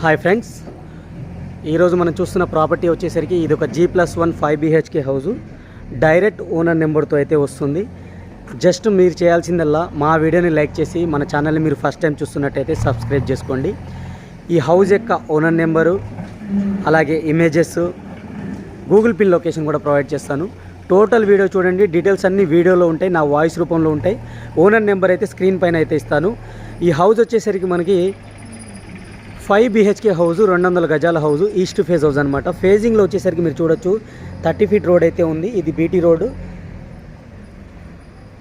Hi friends, ఈరోజు మనం చూస్తున్న ప్రాపర్టీ వచ్చేసరికి ఇది ఒక G+1 5 BHK house. Direct owner నెంబర్తో అయితే వస్తుంది. జస్ట్ మీరు చేయాల్సిందల్లా మా వీడియోని లైక్ చేసి మన ఛానల్ని మీరు ఫస్ట్ టైం చూస్తున్నట్టయితే సబ్స్క్రైబ్ చేసుకోండి. ఈ హౌస్ యొక్క ఓనర్ నెంబరు అలాగే ఇమేజెస్, గూగుల్ పిన్ లొకేషన్ కూడా ప్రొవైడ్ చేస్తాను. టోటల్ వీడియో చూడండి, డీటెయిల్స్ అన్నీ వీడియోలో ఉంటాయి, నా వాయిస్ రూపంలో ఉంటాయి. ఓనర్ నెంబర్ అయితే స్క్రీన్ పైన అయితే ఇస్తాను. ఈ హౌస్ వచ్చేసరికి మనకి 5 BHK హౌజు, 200 గజాల హౌజు, ఈస్ట్ ఫేజ్ హౌస్ అనమాట. ఫేజింగ్లో వచ్చేసరికి మీరు చూడొచ్చు 30 ఫీట్ రోడ్ అయితే ఉంది. ఇది బీటీ రోడ్.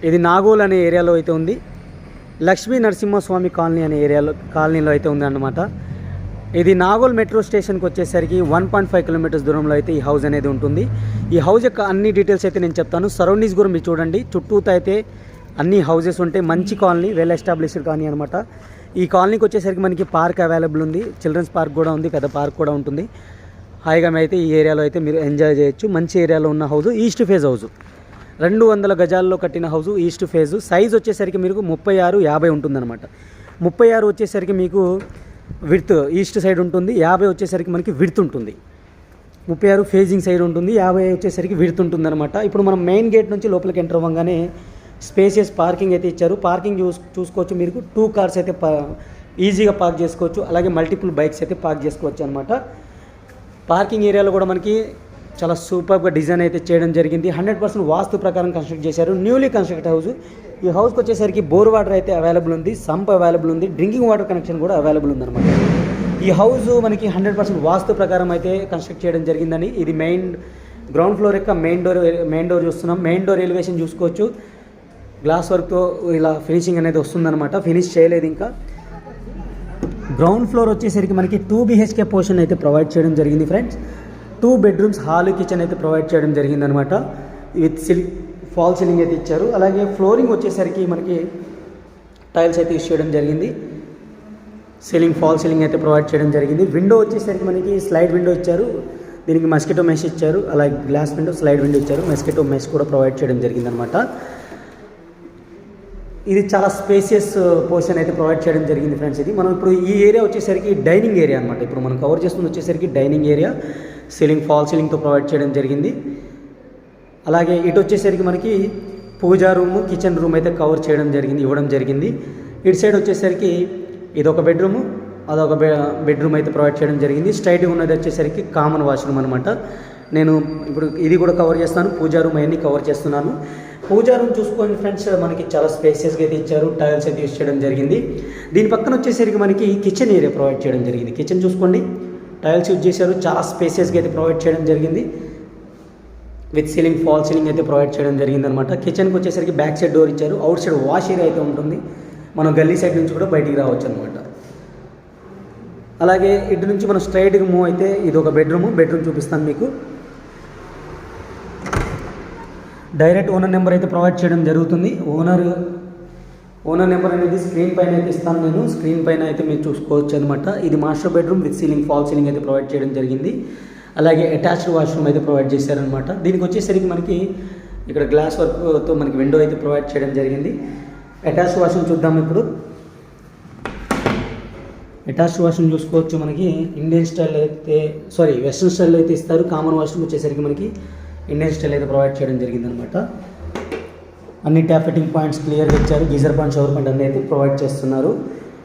ఇది నాగోల్ అనే ఏరియాలో అయితే ఉంది. లక్ష్మీ నరసింహస్వామి కాలనీ అనే కాలనీలో అయితే ఉంది అన్నమాట. ఇది నాగోల్ మెట్రో స్టేషన్కి వచ్చేసరికి 1.5 కిలోమీటర్స్ దూరంలో అయితే ఈ హౌస్ అనేది ఉంటుంది. ఈ హౌస్ యొక్క అన్ని డీటెయిల్స్ అయితే నేను చెప్తాను. సరౌండింగ్స్ కూడా మీరు చూడండి, చుట్టూతో అయితే అన్ని హౌజెస్ ఉంటాయి. మంచి కాలనీ, వెల్ ఎస్టాబ్లిష్డ్ కాలనీ అనమాట. ఈ కాలనీకి వచ్చేసరికి మనకి పార్క్ అవైలబుల్ ఉంది. చిల్డ్రన్స్ పార్క్ కూడా ఉంది, పెద్ద పార్క్ కూడా ఉంటుంది. హాయిగా అయితే ఈ ఏరియాలో అయితే మీరు ఎంజాయ్ చేయొచ్చు. మంచి ఏరియాలో ఉన్న హౌజు, ఈస్ట్ ఫేజ్ హౌజు, 200 గజాల్లో కట్టిన హౌజు, ఈస్ట్ ఫేజు. సైజ్ వచ్చేసరికి మీకు 36-50 ఉంటుందన్నమాట. 36 వచ్చేసరికి మీకు విడ్త్ ఈస్ట్ సైడ్ ఉంటుంది, 50 వచ్చేసరికి మనకి విడ్త్ ఉంటుంది. 36 ఫేజింగ్ సైడ్ ఉంటుంది, 50 వచ్చేసరికి విడ్త్ ఉంటుందన్నమాట. ఇప్పుడు మనం మెయిన్ గేట్ నుంచి లోపలికి ఎంటర్ అవ్వగానే స్పేసియస్ పార్కింగ్ అయితే ఇచ్చారు. పార్కింగ్ చూసుకోవచ్చు. మీరు 2 కార్స్ అయితే ఈజీగా పార్క్ చేసుకోవచ్చు. అలాగే మల్టిపుల్ బైక్స్ అయితే పార్క్ చేసుకోవచ్చు అనమాట. పార్కింగ్ ఏరియాలో కూడా మనకి చాలా సూపర్గా డిజైన్ అయితే చేయడం జరిగింది. 100% వాస్తు ప్రకారం కన్స్ట్రక్ట్ చేశారు. Newly construct house. ఈ హౌస్కి వచ్చేసరికి బోర్ వాటర్ అయితే అవైలబుల్ ఉంది, సంప్ అవైలబుల్ ఉంది, డ్రింకింగ్ వాటర్ కనెక్షన్ కూడా అవైలబుల్ ఉందన్నమాట. ఈ హౌస్ మనకి 100% వాస్తు ప్రకారం అయితే కన్స్ట్రక్ట్ చేయడం జరిగిందని. ఇది మెయిన్ గ్రౌండ్ ఫ్లోర్ యొక్క మెయిన్ డోర్ చూస్తున్నాం. మెయిన్ డోర్ ఎలివేషన్ చూసుకోవచ్చు. గ్లాస్ వర్క్తో ఇలా ఫినిషింగ్ అనేది వస్తుందన్నమాట. ఫినిష్ చేయలేదు ఇంకా. గ్రౌండ్ ఫ్లోర్ వచ్చేసరికి మనకి 2 BHK పోర్షన్ అయితే ప్రొవైడ్ చేయడం జరిగింది ఫ్రెండ్స్. 2 బెడ్రూమ్స్, హాల్, కిచెన్ అయితే ప్రొవైడ్ చేయడం జరిగిందనమాట. విత్ ఫాల్ సీలింగ్ అయితే ఇచ్చారు. అలాగే ఫ్లోరింగ్ వచ్చేసరికి మనకి టైల్స్ అయితే యూస్ చేయడం జరిగింది. ఫాల్ సీలింగ్ అయితే ప్రొవైడ్ చేయడం జరిగింది. విండో వచ్చేసరికి మనకి స్లైడ్ విండో ఇచ్చారు. దీనికి మస్కిటో మెష్ ఇచ్చారు. అలాగే గ్లాస్ విండో, స్లైడ్ విండో ఇచ్చారు. మస్కిటో మెష్ కూడా ప్రొవైడ్ చేయడం జరిగిందనమాట. ఇది చాలా స్పేసియస్ పోర్షన్ అయితే ప్రొవైడ్ చేయడం జరిగింది ఫ్రెండ్స్. ఇది మనం ఇప్పుడు ఈ ఏరియా వచ్చేసరికి డైనింగ్ ఏరియా అనమాట. ఇప్పుడు మనం కవర్ చేస్తుంది వచ్చేసరికి డైనింగ్ ఏరియా. ఫాల్ సీలింగ్తో ప్రొవైడ్ చేయడం జరిగింది. అలాగే ఇటు వచ్చేసరికి మనకి పూజా రూము, కిచెన్ రూమ్ అయితే కవర్ చేయడం జరిగింది, ఇవ్వడం జరిగింది. ఇటు సైడ్ వచ్చేసరికి ఇదొక బెడ్రూము, అదొక బెడ్రూమ్ అయితే ప్రొవైడ్ చేయడం జరిగింది. స్ట్రైట్గా ఉన్నది వచ్చేసరికి కామన్ వాష్రూమ్ అనమాట. నేను ఇప్పుడు ఇది కూడా కవర్ చేస్తాను. పూజా రూమ్ అవన్నీ కవర్ చేస్తున్నాను. పూజా రూమ్ చూసుకోండి ఫ్రెండ్స్, మనకి చాలా స్పేసియస్గా అయితే ఇచ్చారు. టైల్స్ అయితే యూస్ చేయడం జరిగింది. దీని పక్కన వచ్చేసరికి మనకి కిచెన్ ఏరియా ప్రొవైడ్ చేయడం జరిగింది. కిచెన్ చూసుకోండి, టైల్స్ యూజ్ చేశారు. చాలా స్పేసియస్గా అయితే ప్రొవైడ్ చేయడం జరిగింది. విత్ ఫాల్ సీలింగ్ అయితే ప్రొవైడ్ చేయడం జరిగింది అనమాట. కిచెన్కి వచ్చేసరికి బ్యాక్ సైడ్ డోర్ ఇచ్చారు. అవుట్ సైడ్ వాష్ ఏరియా అయితే ఉంటుంది. మనం గల్లీ సైడ్ నుంచి కూడా బయటికి రావచ్చు అనమాట. అలాగే ఇటు నుంచి మనం స్ట్రైట్గా మూవ్ అయితే ఇది ఒక బెడ్రూమ్ చూపిస్తాను మీకు. డైరెక్ట్ ఓనర్ నెంబర్ అయితే ప్రొవైడ్ చేయడం జరుగుతుంది. ఓనర్ నెంబర్ అనేది స్క్రీన్ పైన అయితే ఇస్తాను నేను. స్క్రీన్ పైన అయితే మీరు చూసుకోవచ్చు అనమాట. ఇది master bedroom with fall ceiling అయితే ప్రొవైడ్ చేయడం జరిగింది. అలాగే అటాచ్డ్ వాష్రూమ్ అయితే ప్రొవైడ్ చేశారనమాట. దీనికి వచ్చేసరికి మనకి ఇక్కడ గ్లాస్ వర్క్తో మనకి విండో అయితే ప్రొవైడ్ చేయడం జరిగింది. అటాచ్డ్ వాష్రూమ్ చూద్దాం ఇప్పుడు. అటాచ్డ్ వాష్రూమ్ చూసుకోవచ్చు. మనకి ఇండియన్ స్టైల్ అయితే వెస్ట్రన్ స్టైల్లో అయితే ఇస్తారు. కామన్ వాష్రూమ్ వచ్చేసరికి మనకి ఇండియన్ స్టైల్ అయితే ప్రొవైడ్ చేయడం జరిగిందనమాట. అన్ని ట్యాప్ ఫిట్టింగ్ పాయింట్స్ క్లియర్గా ఇచ్చారు. గీజర్ పాయింట్, షవర్ పాయింట్ అన్నీ అయితే ప్రొవైడ్ చేస్తున్నారు.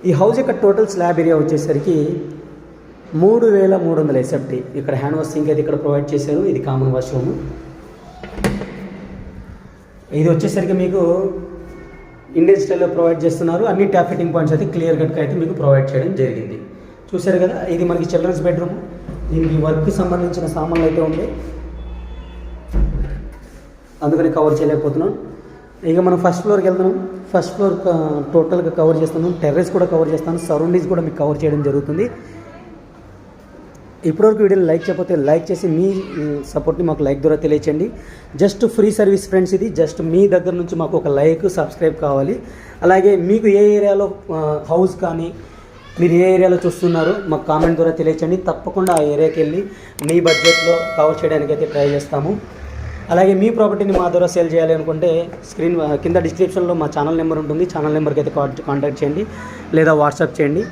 ఈ హౌస్ యొక్క టోటల్ స్లాబ్ ఏరియా వచ్చేసరికి 3300 SFT. ఇక్కడ హ్యాండ్ వాష్ సింక్ అయితే ఇక్కడ ప్రొవైడ్ చేశారు. ఇది కామన్ వాష్రూమ్. ఇది వచ్చేసరికి మీకు ఇండియన్ స్టైల్లో ప్రొవైడ్ చేస్తున్నారు. అన్ని ట్యాప్ ఫిట్టింగ్ పాయింట్స్ అయితే క్లియర్ కట్గా అయితే మీకు ప్రొవైడ్ చేయడం జరిగింది. చూశారు కదా, ఇది మనకి చిల్డ్రన్స్ బెడ్రూమ్. దీనికి వర్క్కి సంబంధించిన సామాన్లు అయితే ఉంది, అందుకని కవర్ చేయలేకపోతున్నాం. ఇక మనం ఫస్ట్ ఫ్లోర్కి వెళ్తున్నాం. ఫస్ట్ ఫ్లోర్ టోటల్గా కవర్ చేస్తున్నాం. టెర్రస్ కూడా కవర్ చేస్తాను. సరౌండింగ్స్ కూడా మీకు కవర్ చేయడం జరుగుతుంది. ఇప్పటివరకు వీడియోని లైక్ చేయకపోతే లైక్ చేసి మీ సపోర్ట్ని మాకు లైక్ ద్వారా తెలియచేయండి. జస్ట్ ఫ్రీ సర్వీస్ ఫ్రెండ్స్ ఇది. జస్ట్ మీ దగ్గర నుంచి మాకు ఒక లైక్, సబ్స్క్రైబ్ కావాలి. అలాగే మీకు ఏ ఏరియాలో హౌస్ కానీ మీరు ఏ ఏరియాలో చూస్తున్నారో మాకు కామెంట్ ద్వారా తెలియచేయండి. తప్పకుండా ఆ ఏరియాకి వెళ్ళి మీ బడ్జెట్లో కవర్ చేయడానికి అయితే ట్రై చేస్తాము. అలాగే మీ ప్రాపర్టీని మా ద్వారా సేల్ చేయాలి అనుకుంటే స్క్రీన్ కింద డిస్క్రిప్షన్లో మా ఛానల్ నెంబర్ ఉంటుంది. ఛానల్ నెంబర్కి అయితే కాంటాక్ట్ చేయండి లేదా వాట్సాప్ చేయండి.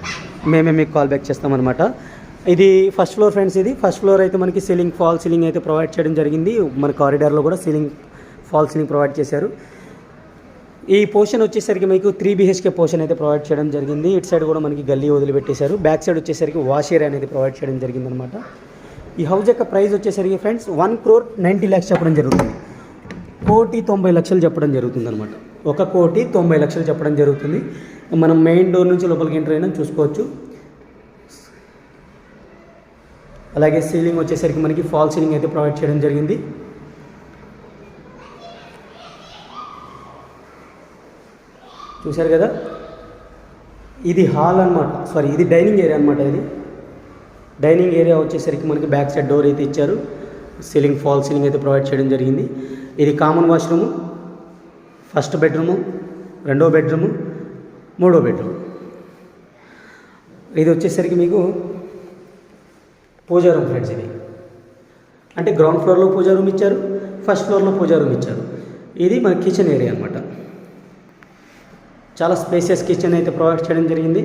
మేమే మీకు కాల్ బ్యాక్ చేస్తామన్నమాట. ఇది ఫస్ట్ ఫ్లోర్ ఫ్రెండ్స్. ఇది ఫస్ట్ ఫ్లోర్ అయితే మనకి సీలింగ్ ఫాల్ సీలింగ్ అయితే ప్రొవైడ్ చేయడం జరిగింది. మన కారిడార్లో కూడా ఫాల్ సీలింగ్ ప్రొవైడ్ చేశారు. ఈ పోర్షన్ వచ్చేసరికి మీకు 3 BHK పోర్షన్ అయితే ప్రొవైడ్ చేయడం జరిగింది. ఇటు సైడ్ కూడా మనకి గల్లీ వదిలిపెట్టేశారు. బ్యాక్ సైడ్ వచ్చేసరికి వాష్ ఏరియా అనేది ప్రొవైడ్ చేయడం జరిగింది అనమాట. ఈ హౌస్ యొక్క ప్రైస్ వచ్చేసరికి ఫ్రెండ్స్ 1,90,00,000 చెప్పడం జరుగుతుంది. 1,90,00,000 చెప్పడం జరుగుతుంది అనమాట. 1,90,00,000 చెప్పడం జరుగుతుంది. మనం మెయిన్ డోర్ నుంచి లోపలికి ఎంటర్ అయినా చూసుకోవచ్చు. అలాగే సీలింగ్ వచ్చేసరికి మనకి ఫాల్ సీలింగ్ అయితే ప్రొవైడ్ చేయడం జరిగింది. చూశారు కదా, ఇది హాల్ అనమాట. సారీ, ఇది డైనింగ్ ఏరియా అనమాట. ఇది డైనింగ్ ఏరియా వచ్చేసరికి మనకి బ్యాక్ సైడ్ డోర్ అయితే ఇచ్చారు. సీలింగ్ ఫాల్ సీలింగ్ అయితే ప్రొవైడ్ చేయడం జరిగింది. ఇది కామన్ వాష్రూము, ఫస్ట్ బెడ్రూము, రెండో బెడ్రూము, మూడో బెడ్రూమ్. ఇది వచ్చేసరికి మీకు పూజా రూమ్ ఫ్రెండ్స్. ఇది అంటే గ్రౌండ్ ఫ్లోర్లో పూజా రూమ్ ఇచ్చారు, ఫస్ట్ ఫ్లోర్లో పూజా రూమ్ ఇచ్చారు. ఇది మన కిచెన్ ఏరియా అనమాట. చాలా స్పేసియస్ కిచెన్ అయితే ప్రొవైడ్ చేయడం జరిగింది.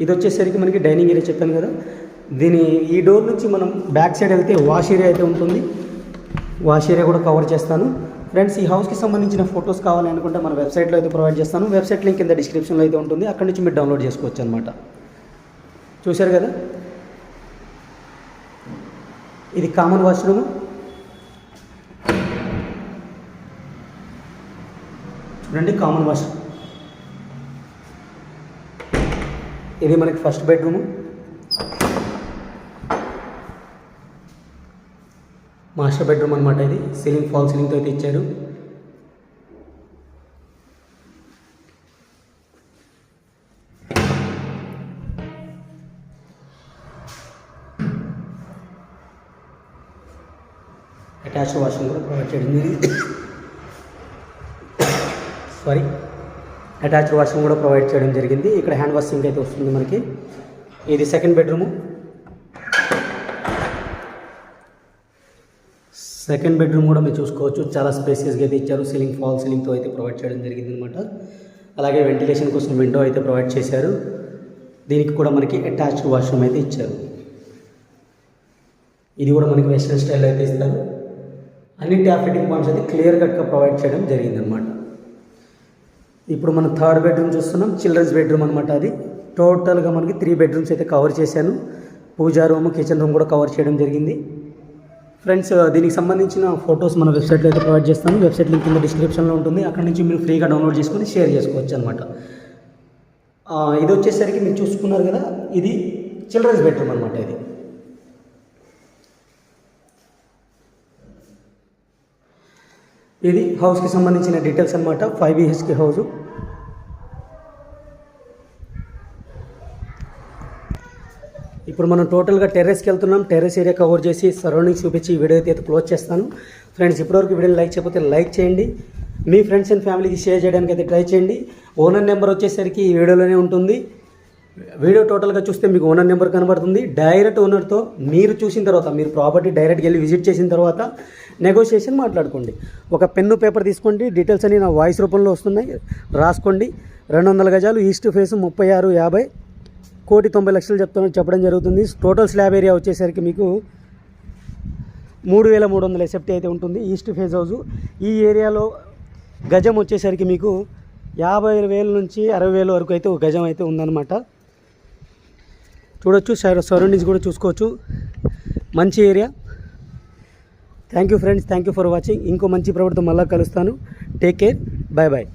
ఇది వచ్చేసరికి మనకి డైనింగ్ ఏరియా చెప్పాను కదా. ఈ డోర్ నుంచి మనం బ్యాక్ సైడ్ వెళ్తే వాష్ ఏరియా అయితే ఉంటుంది. వాష్ ఏరియా కూడా కవర్ చేస్తాను ఫ్రెండ్స్. ఈ హౌస్కి సంబంధించిన ఫొటోస్ కావాలి అనుకుంటే మన వెబ్సైట్లో అయితే ప్రొవైడ్ చేస్తాను. వెబ్సైట్ లింక్ కింద డిస్క్రిప్షన్లో అయితే ఉంటుంది. అక్కడి నుంచి మీరు డౌన్లోడ్ చేసుకోవచ్చు అనమాట. చూశారు కదా, ఇది కామన్ వాష్రూమ్. చూడండి, కామన్ వాష్రూమ్. ఇది మనకి ఫస్ట్ బెడ్రూము, మాస్టర్ బెడ్రూమ్ అనమాట. ఇది సీలింగ్ ఫాల్ సీలింగ్తో అయితే ఇచ్చారు. అటాచ్డ్ వాష్రూమ్ కూడా ప్రొవైడ్ చేయడం జరిగింది. అటాచ్డ్ వాష్రూమ్ కూడా ప్రొవైడ్ చేయడం జరిగింది. ఇక్కడ హ్యాండ్ వాష్ సింక్ అయితే వస్తుంది మనకి. ఇది సెకండ్ బెడ్రూము. సెకండ్ బెడ్రూమ్ కూడా మీరు చూసుకోవచ్చు. చాలా స్పేసియస్గా అయితే ఇచ్చారు. సీలింగ్ ఫాల్ సీలింగ్తో అయితే ప్రొవైడ్ చేయడం జరిగింది అనమాట. అలాగే వెంటిలేషన్ కోసం విండో అయితే ప్రొవైడ్ చేశారు. దీనికి కూడా మనకి అటాచ్డ్ వాష్రూమ్ అయితే ఇచ్చారు. ఇది కూడా మనకి వెస్ట్రన్ స్టైల్లో అయితే ఇస్తారు. అన్ని ట్యాప్ ఫిట్టింగ్ పాయింట్స్ అయితే క్లియర్ కట్గా ప్రొవైడ్ చేయడం జరిగిందనమాట. ఇప్పుడు మనం థర్డ్ బెడ్రూమ్ చూస్తున్నాం. చిల్డ్రన్స్ బెడ్రూమ్ అనమాట. అది టోటల్గా మనకి 3 బెడ్రూమ్స్ అయితే కవర్ చేశాను. పూజా రూమ్, కిచెన్ రూమ్ కూడా కవర్ చేయడం జరిగింది ఫ్రెండ్స్. దీనికి సంబంధించిన ఫొటోస్ మన వెబ్సైట్లో అయితే ప్రొవైడ్ చేస్తాను. వెబ్సైట్ లింక్ కింద డిస్క్రిప్షన్లో ఉంటుంది. అక్కడ నుంచి మీరు ఫ్రీగా డౌన్లోడ్ చేసుకొని షేర్ చేసుకోవచ్చు అనమాట. ఇది వచ్చేసరికి మీరు చూసుకున్నారు కదా, ఇది చిల్డ్రన్స్ బెడ్రూమ్ అనమాట. ఇది హౌస్కి సంబంధించిన డీటెయిల్స్ అనమాట. 5 BHK హౌస్. ఇప్పుడు మనం టోటల్గా టెర్రస్కి వెళ్తున్నాం. టెర్రస్ ఏరియా కవర్ చేసి సరౌండింగ్స్ చూపించి ఈ వీడియో అయితే క్లోజ్ చేస్తాను ఫ్రెండ్స్. ఇప్పటివరకు వీడియోని లైక్ చేయకపోతే లైక్ చేయండి. మీ ఫ్రెండ్స్ అండ్ ఫ్యామిలీకి షేర్ చేయడానికి అయితే ట్రై చేయండి. ఓనర్ నెంబర్ వచ్చేసరికి ఈ వీడియోలోనే ఉంటుంది. వీడియో టోటల్గా చూస్తే మీకు ఓనర్ నెంబర్ కనబడుతుంది. డైరెక్ట్ ఓనర్తో మీరు చూసిన తర్వాత, మీరు ప్రాపర్టీ డైరెక్ట్గా వెళ్ళి విజిట్ చేసిన తర్వాత నెగోషియేషన్ మాట్లాడుకోండి. ఒక పెన్ను పేపర్ తీసుకోండి. డీటెయిల్స్ అన్ని నా వాయిస్ రూపంలో వస్తున్నాయి, రాసుకోండి. 200 గజాలు, ఈస్ట్ ఫేస్ 3650, 1,90,00,000 చెప్పడం జరుగుతుంది. టోటల్ స్లాబ్ ఏరియా వచ్చేసరికి మీకు 3,300 ఎస్ఎఫ్టీ అయితే ఉంటుంది. East face house. ఈ ఏరియాలో గజం వచ్చేసరికి మీకు 50,000 నుంచి 60,000 వరకు అయితే ఒక గజం అయితే ఉందన్నమాట. చూడొచ్చు, సరౌండింగ్స్ కూడా చూసుకోవచ్చు. మంచి area. Thank you friends, thank you for watching. ఇంకో మంచి ప్రొడక్ట్తో మళ్ళీ కలుస్తాను. Take care, bye bye.